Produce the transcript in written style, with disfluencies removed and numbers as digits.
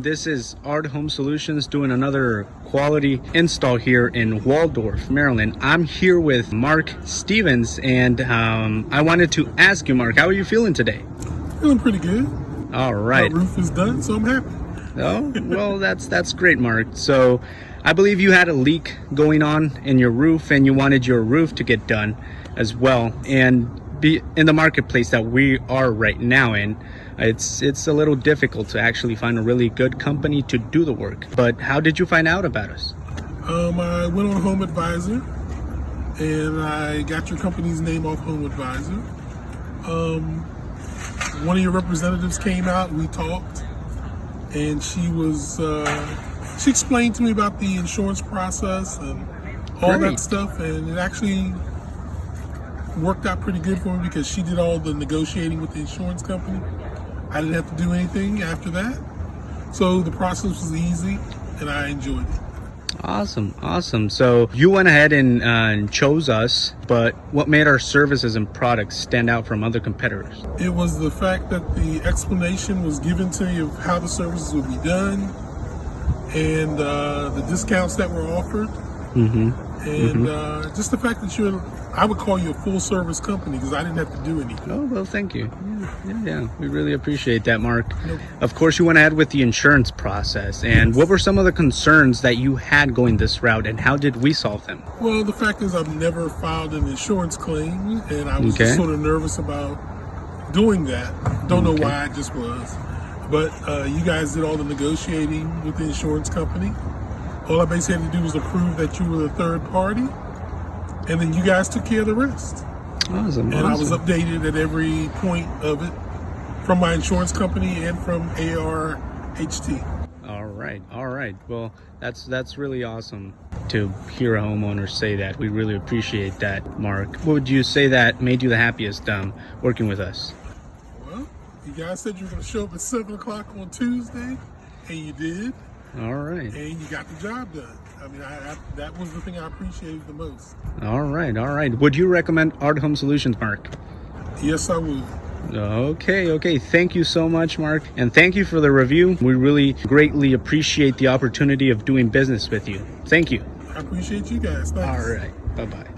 This is ARHT Home Solutions doing another quality install here in Waldorf, Maryland. I'm here with Mark Stevens, and I wanted to ask you, Mark, how are you feeling today? Feeling pretty good. All right. My roof is done, so I'm happy. Oh, well, that's great, Mark. So I believe you had a leak going on in your roof, and you wanted your roof to get done as well. And be in the marketplace that we are right now in, it's a little difficult to actually find a really good company to do the work. But how did you find out about us? I went on Home Advisor, and I got your company's name off Home Advisor. One of your representatives came out, we talked, and she explained to me about the insurance process and all Great. that stuff, and it actually worked out pretty good for me because she did all the negotiating with the insurance company. I didn't have to do anything after that. So the process was easy and I enjoyed it. Awesome. So you went ahead and chose us, but what made our services and products stand out from other competitors? It was the fact that the explanation was given to you of how the services would be done and the discounts that were offered. Just the fact that I would call you a full service company because I didn't have to do anything. Oh, well, thank you. Yeah. We really appreciate that, Mark. Of course, you went ahead with the insurance process. And what were some of the concerns that you had going this route, and how did we solve them? Well, the fact is I've never filed an insurance claim, and I was just sort of nervous about doing that. Don't know why, I just was. But you guys did all the negotiating with the insurance company. All I basically had to do was approve that you were the third party, and then you guys took care of the rest. Awesome. I was updated at every point of it from my insurance company and from ARHT. All right. Well, that's really awesome to hear a homeowner say that. We really appreciate that, Mark. What would you say that made you the happiest working with us? Well, you guys said you were going to show up at 7 o'clock on Tuesday, and you did. All right. And you got the job done. I mean, that was the thing I appreciated the most. All right. Would you recommend ARHT Home Solutions, Mark? Yes, I would. Okay. Thank you so much, Mark. And thank you for the review. We really greatly appreciate the opportunity of doing business with you. Thank you. I appreciate you guys. Thanks. All right. Bye-bye.